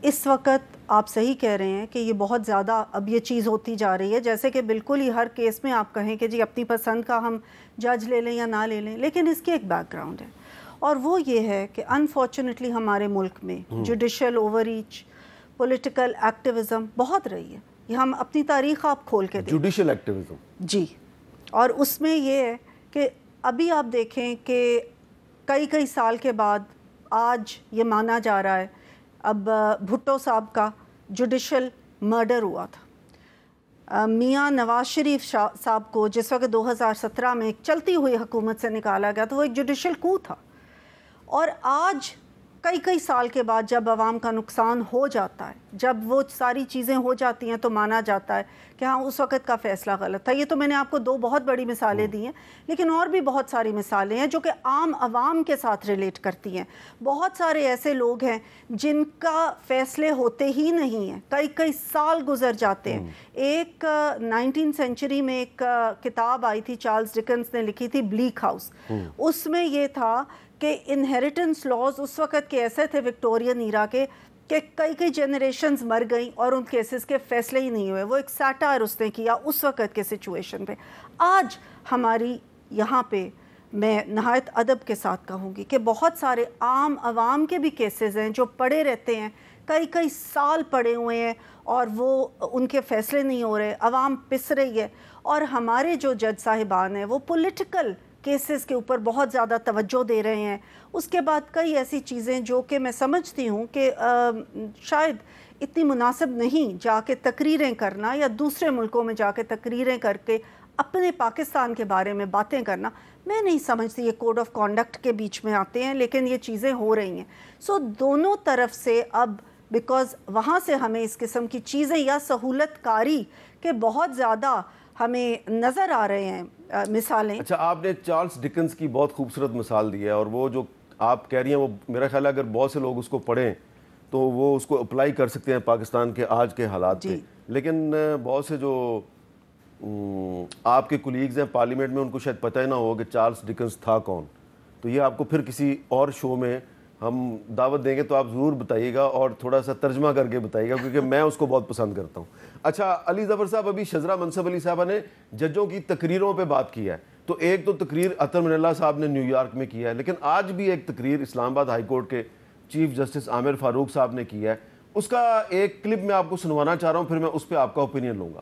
اس وقت آپ صحیح کہہ رہے ہیں کہ یہ بہت زیادہ اب یہ چیز ہوتی جا رہی ہے، جیسے کہ بالکل ہی ہر کیس میں آپ کہیں کہ جی اپنی پسند کا ہم جج لے لیں یا نہ لے لیں، لیکن اس کی ایک بیک گراؤنڈ ہے، اور وہ یہ ہے کہ انفارچونیٹلی ہمارے ملک میں judicial over reach, political activism بہت رہی ہے. یہ ہم اپنی تاریخ آپ کھول کے دیکھیں، جوڈیشل ایکٹیویزم جی، اور اس میں یہ ہے کہ ابھی آپ دیکھیں کہ کئی سال کے بعد آج یہ مانا جا رہا ہے، اب بھٹو صاحب کا جوڈیشل مرڈر ہوا تھا، میاں نواز شریف صاحب کو جس وقت 2017 میں ایک چلتی ہوئی حکومت سے نکالا گیا تو وہ ایک جوڈیشل کو تھا، اور آج کئی سال کے بعد جب عوام کا نقصان ہو جاتا ہے، جب وہ ساری چیزیں ہو جاتی ہیں تو مانا جاتا ہے کہ ہاں اس وقت کا فیصلہ غلط تھا. یہ تو میں نے آپ کو 2 بہت بڑی مثالیں دی ہیں، لیکن اور بھی بہت ساری مثالیں ہیں جو کہ عام عوام کے ساتھ ریلیٹ کرتی ہیں. بہت سارے ایسے لوگ ہیں جن کا فیصلے ہوتے ہی نہیں ہیں، کئی سال گزر جاتے ہیں. ایک 19 سینچری میں ایک کتاب آئی تھی، چارلز ڈکنس نے لکھی تھی، بلیک ہاؤس. اس میں یہ تھا کہ انہیریٹنس لاز اس وقت کے ایسے تھے وکٹورین ایرا کے کہ کئی جنریشنز مر گئیں اور ان کیسز کے فیصلے ہی نہیں ہوئے. وہ ایک سیٹائر اس نے کیا اس وقت کے سچویشن پہ. آج ہماری یہاں پہ میں نہایت ادب کے ساتھ کہوں گی کہ بہت سارے عام عوام کے بھی کیسز ہیں جو پڑے رہتے ہیں، کئی سال پڑے ہوئے ہیں اور وہ ان کے فیصلے نہیں ہو رہے، عوام پس رہی ہے. اور ہمارے جو جج صاحبان ہیں وہ پولیٹیکل کیسز کے اوپر بہت زیادہ توجہ دے رہے ہیں. اس کے بعد کئی ایسی چیزیں جو کہ میں سمجھتی ہوں کہ شاید اتنی مناسب نہیں جا کے تقریریں کرنا یا دوسرے ملکوں میں جا کے تقریریں کر کے اپنے پاکستان کے بارے میں باتیں کرنا. میں نہیں سمجھتی یہ کوڈ آف کانڈکٹ کے بیچ میں آتے ہیں، لیکن یہ چیزیں ہو رہی ہیں. سو دونوں طرف سے اب بیکاز وہاں سے ہمیں اس قسم کی چیزیں یا سہولت کاری کے بہت زیادہ ہمیں نظر آ رہے ہیں مثالیں. اچھا، آپ نے چارلز ڈکنس کی بہت خوبصورت مثال دی ہے، اور وہ جو آپ کہہ رہی ہیں وہ میرا خیال ہے اگر بہت سے لوگ اس کو پڑھیں تو وہ اس کو اپلائی کر سکتے ہیں پاکستان کے آج کے حالات پہ. لیکن بہت سے جو آپ کے کولیگز ہیں پارلیمنٹ میں ان کو شاید پتہ ہی نہ ہو کہ چارلز ڈکنس تھا کون. تو یہ آپ کو پھر کسی اور شو میں ہم دعوت دیں گے تو آپ ضرور بتائیے گا اور تھوڑا سا ترجمہ کر کے بتائیے گا، کیونکہ میں اس کو بہت پسند کرتا ہوں. اچھا علی ظفر صاحب، ابھی شزرہ منصب علی صاحبہ نے ججوں کی تقریروں پہ بات کی ہے. تو ایک تو تقریر عطر من اللہ صاحب نے نیو یارک میں کی ہے، لیکن آج بھی ایک تقریر اسلام آباد ہائی کورٹ کے چیف جسٹس عامر فاروق صاحب نے کی ہے. اس کا ایک کلپ میں آپ کو سنوانا چاہ رہا ہوں، پھر میں اس پہ آپ کا اوپینین لوں گا.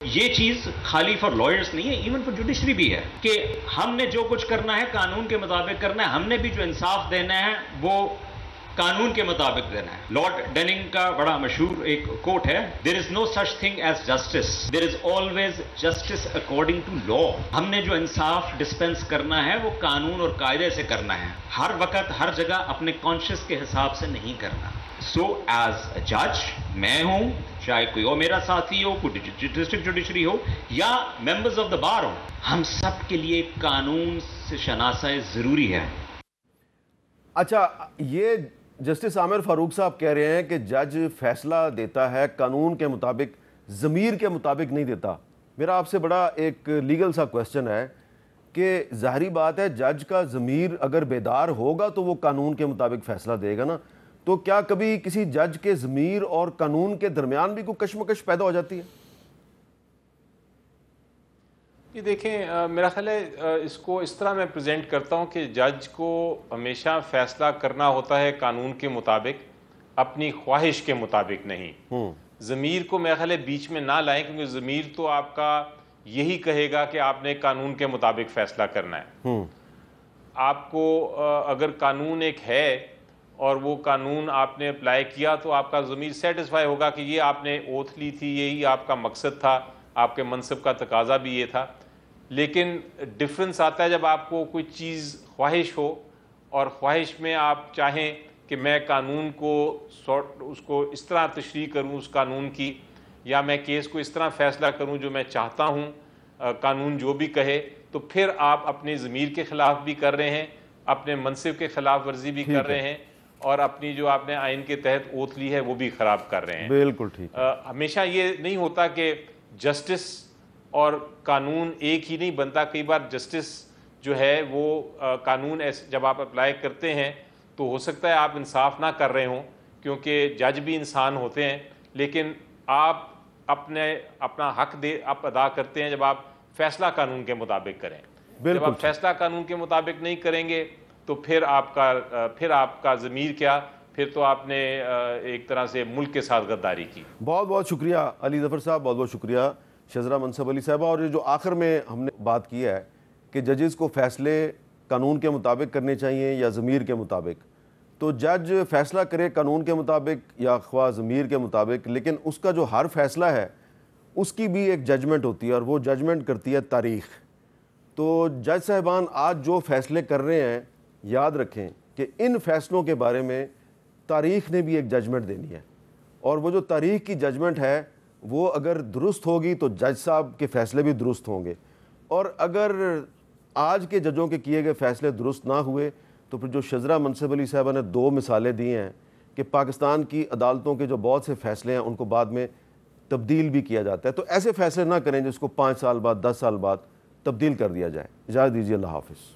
یہ چیز خالی فار لائرز نہیں ہے، ایون فار جوڈیشری بھی ہے کہ ہم نے جو کچھ کرنا ہے قانون کے مطابق کرنا ہے. ہم نے بھی جو انصاف دینا ہے وہ قانون کے مطابق دینا ہے. لارڈ ڈیننگ کا بڑا مشہور ایک کوٹ ہے، there is no such thing as justice, there is always justice according to law. ہم نے جو انصاف ڈسپینس کرنا ہے وہ قانون اور قاعدے سے کرنا ہے، ہر وقت ہر جگہ اپنے کانشیس کے حساب سے نہیں کرنا. سو ایز اے جج میں ہوں، چاہے کوئی اور میرا ساتھی ہو، کوئی ڈسٹرکٹ جوڈیشری ہو یا ممبرز آف دا بار ہو، ہم سب کے لیے قانون سے شناسائی ضروری ہے. اچھا، یہ جسٹس عامر فاروق صاحب کہہ رہے ہیں کہ جج فیصلہ دیتا ہے قانون کے مطابق، ضمیر کے مطابق نہیں دیتا. میرا آپ سے بڑا ایک لیگل سا کویسچن ہے کہ ظاہری بات ہے جج کا ضمیر اگر بیدار ہوگا تو وہ قانون کے مطابق فیصلہ دے گا نا. تو کیا کبھی کسی جج کے ضمیر اور قانون کے درمیان بھی کوئی کشمکش پیدا ہو جاتی ہے؟ یہ دیکھیں، میرا خیال ہے اس کو اس طرح میں پریزنٹ کرتا ہوں کہ جج کو ہمیشہ فیصلہ کرنا ہوتا ہے قانون کے مطابق، اپنی خواہش کے مطابق نہیں. ضمیر کو میرا خیال ہے بیچ میں نہ لائیں، کیونکہ ضمیر تو آپ کا یہی کہے گا کہ آپ نے قانون کے مطابق فیصلہ کرنا ہے. آپ کو اگر قانون ایک ہے اور وہ قانون آپ نے اپلائی کیا تو آپ کا ضمیر سیٹسفائی ہوگا کہ یہ آپ نے اوتھ لی تھی، یہی آپ کا مقصد تھا، آپ کے منصب کا تقاضا بھی یہ تھا. لیکن ڈفرنس آتا ہے جب آپ کو کوئی چیز خواہش ہو اور خواہش میں آپ چاہیں کہ میں قانون کو اس کو اس طرح تشریح کروں اس قانون کی، یا میں کیس کو اس طرح فیصلہ کروں جو میں چاہتا ہوں قانون جو بھی کہے، تو پھر آپ اپنے ضمیر کے خلاف بھی کر رہے ہیں، اپنے منصب کے خلاف ورزی بھی کر رہے ہیں، اور اپنی جو آپ نے آئین کے تحت اوتھ لی ہے وہ بھی خراب کر رہے ہیں. بالکل ٹھیک. ہمیشہ یہ نہیں ہوتا کہ جسٹس اور قانون ایک ہی نہیں بنتا. کئی بار جسٹس جو ہے وہ قانون جب آپ اپلائی کرتے ہیں تو ہو سکتا ہے آپ انصاف نہ کر رہے ہوں، کیونکہ جج بھی انسان ہوتے ہیں، لیکن آپ اپنا حق آپ ادا کرتے ہیں جب آپ فیصلہ قانون کے مطابق کریں. جب آپ فیصلہ قانون کے مطابق نہیں کریں گے تو پھر آپ کا ضمیر کیا، پھر تو آپ نے ایک طرح سے ملک کے ساتھ غداری کی. بہت بہت شکریہ علی ظفر صاحب، بہت بہت شکریہ شزرہ منصب علی صاحبہ. اور یہ جو آخر میں ہم نے بات کی ہے کہ ججز کو فیصلے قانون کے مطابق کرنے چاہیے یا ضمیر کے مطابق، تو جج فیصلہ کرے قانون کے مطابق یا خواہ ضمیر کے مطابق، لیکن اس کا جو ہر فیصلہ ہے اس کی بھی ایک ججمنٹ ہوتی ہے، اور وہ ججمنٹ کرتی ہے تاریخ. تو جج صاحبان آج جو فیصلے کر رہے ہیں، یاد رکھیں کہ ان فیصلوں کے بارے میں تاریخ نے بھی ایک ججمنٹ دینی ہے، اور وہ جو تاریخ کی ججمنٹ ہے وہ اگر درست ہوگی تو جج صاحب کے فیصلے بھی درست ہوں گے، اور اگر آج کے ججوں کے کیے گئے فیصلے درست نہ ہوئے تو پھر جو شزرہ منصب علی صاحبہ نے 2 مثالیں دی ہیں کہ پاکستان کی عدالتوں کے جو بہت سے فیصلے ہیں ان کو بعد میں تبدیل بھی کیا جاتا ہے، تو ایسے فیصلے نہ کریں جس کو 5 سال بعد 10 سال بعد تبدیل کر دیا جائے. اجازت دیجیے، اللہ حافظ.